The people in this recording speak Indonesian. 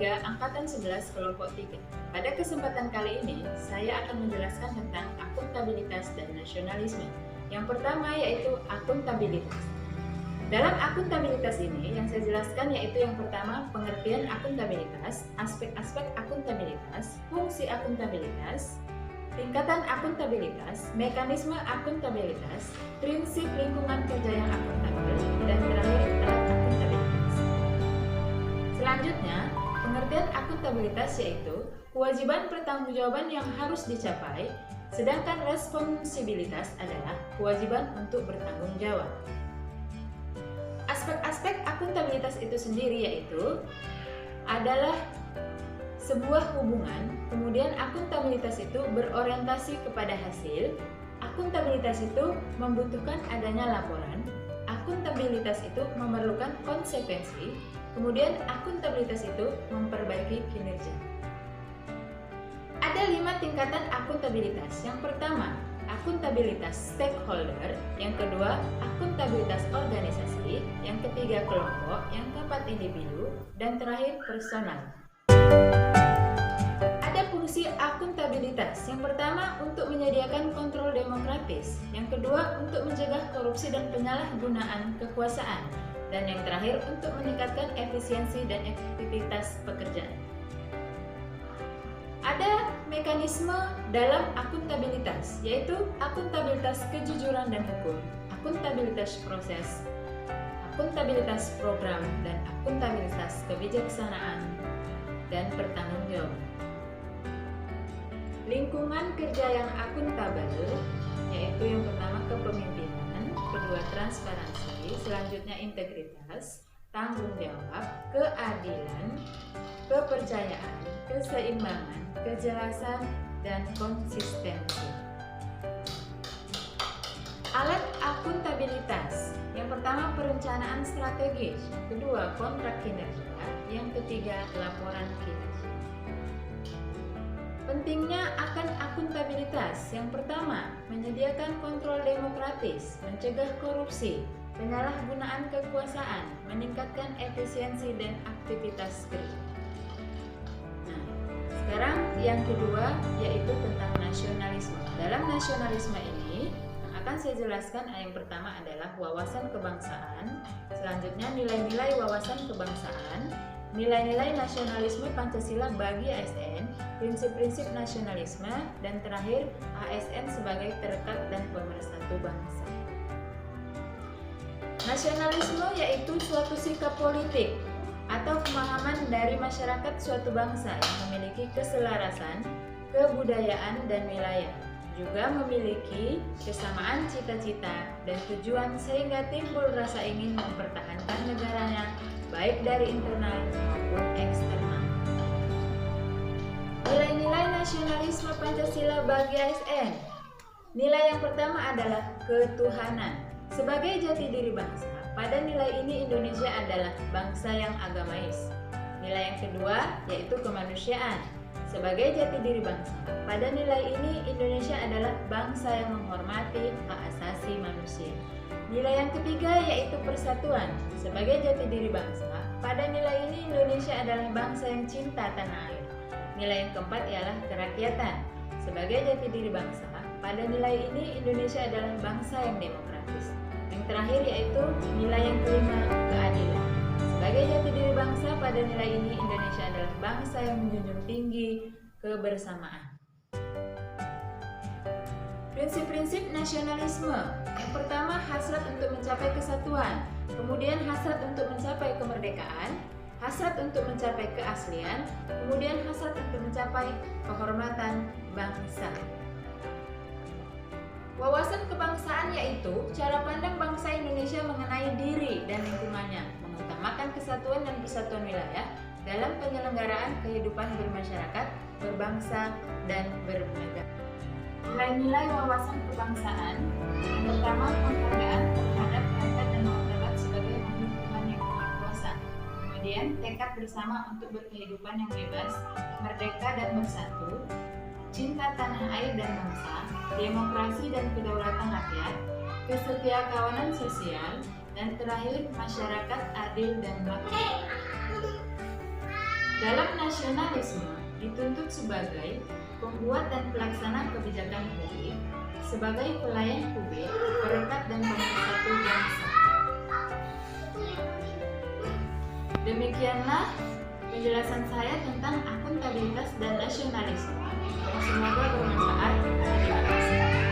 3 Angkatan 11 Kelompok 3. Pada kesempatan kali ini, saya akan menjelaskan tentang akuntabilitas dan nasionalisme. Yang pertama yaitu akuntabilitas. Dalam akuntabilitas ini, yang saya jelaskan yaitu yang pertama pengertian akuntabilitas, aspek-aspek akuntabilitas, fungsi akuntabilitas, tingkatan akuntabilitas, mekanisme akuntabilitas, prinsip lingkungan kerja yang akuntabel, dan terakhir alat akuntabilitas. Selanjutnya, pengertian akuntabilitas yaitu kewajiban pertanggungjawaban yang harus dicapai, sedangkan responsibilitas adalah kewajiban untuk bertanggung jawab. Aspek-aspek akuntabilitas itu sendiri yaitu adalah sebuah hubungan, kemudian akuntabilitas itu berorientasi kepada hasil, akuntabilitas itu membutuhkan adanya laporan, akuntabilitas itu memerlukan konsekuensi, kemudian akuntabilitas itu memperbaiki kinerja. Ada 5 tingkatan akuntabilitas. Yang pertama, akuntabilitas stakeholder, yang kedua, akuntabilitas organisasi, yang ketiga kelompok, yang keempat individu, dan terakhir personal. Ada fungsi akuntabilitas. Yang pertama, untuk menyediakan kontrol demokratis, yang kedua, untuk mencegah korupsi dan penyalahgunaan kekuasaan, dan yang terakhir, untuk meningkatkan efisiensi dan efektivitas pekerjaan. Ada mekanisme dalam akuntabilitas, yaitu akuntabilitas kejujuran dan hukum, akuntabilitas proses, akuntabilitas program, dan akuntabilitas kebijaksanaan dan pertanggungjawaban. Lingkungan kerja yang akuntabel, yaitu yang pertama kepemimpinan, kedua transparansi, selanjutnya integritas, tanggung jawab, keadilan, kepercayaan, keseimbangan, kejelasan, dan konsistensi. Alat akuntabilitas, yang pertama perencanaan strategis, yang kedua kontrak kinerja, yang ketiga laporan kinerja. Pentingnya akan akuntabilitas, yang pertama menyediakan kontrol demokratis, mencegah korupsi, penyalahgunaan kekuasaan, meningkatkan efisiensi dan aktivitas kerja. Nah, sekarang yang kedua yaitu tentang nasionalisme. Dalam nasionalisme ini yang akan saya jelaskan yang pertama adalah wawasan kebangsaan, selanjutnya nilai-nilai wawasan kebangsaan, nilai-nilai nasionalisme Pancasila bagi ASN, prinsip-prinsip nasionalisme, dan terakhir ASN sebagai perekat dan pemersatu bangsa. Nasionalisme yaitu suatu sikap politik atau pemahaman dari masyarakat suatu bangsa yang memiliki keselarasan, kebudayaan, dan wilayah, juga memiliki kesamaan cita-cita dan tujuan sehingga timbul rasa ingin mempertahankan negaranya baik dari internal maupun eksternal. Nilai-nilai nasionalisme Pancasila bagi ASN. Nilai yang pertama adalah ketuhanan. Sebagai jati diri bangsa, pada nilai ini Indonesia adalah bangsa yang agamais. Nilai yang kedua yaitu kemanusiaan. Sebagai jati diri bangsa, pada nilai ini Indonesia adalah bangsa yang menghormati hak asasi manusia. Nilai yang ketiga yaitu persatuan. Sebagai jati diri bangsa, pada nilai ini Indonesia adalah bangsa yang cinta tanah air. Nilai yang keempat ialah kerakyatan. Sebagai jati diri bangsa, pada nilai ini Indonesia adalah bangsa yang demokratis. Yang terakhir yaitu nilai yang kelima, keadilan. Sebagai jati diri bangsa, pada nilai ini Indonesia adalah bangsa yang menjunjung tinggi kebersamaan. Prinsip-prinsip nasionalisme. Yang pertama, hasrat untuk mencapai kesatuan, kemudian hasrat untuk mencapai kemerdekaan, hasrat untuk mencapai keaslian, kemudian hasrat untuk mencapai kehormatan bangsa. Wawasan kebangsaan yaitu cara pandang bangsa Indonesia mengenai diri dan lingkungannya, mengutamakan kesatuan dan persatuan wilayah dalam penyelenggaraan kehidupan bermasyarakat, berbangsa, dan bernegara. Nilai-nilai wawasan kebangsaan. Yang pertama, penghargaan terhadap harkat dan martabat sebagai makhluk Tuhan yang maha kuasa. Kemudian, tekad bersama untuk berkehidupan yang bebas, merdeka dan bersatu, cinta tanah air dan bangsa, demokrasi dan kedaulatan rakyat, kesetiakawanan sosial, dan terakhir masyarakat adil dan makmur. Dalam nasionalisme dituntut sebagai pembuat dan pelaksana kebijakan publik, sebagai pelayan publik, perekat dan pemersatu bangsa. Demikianlah penjelasan saya tentang akuntabilitas dan nasionalisme. Semoga bermanfaat.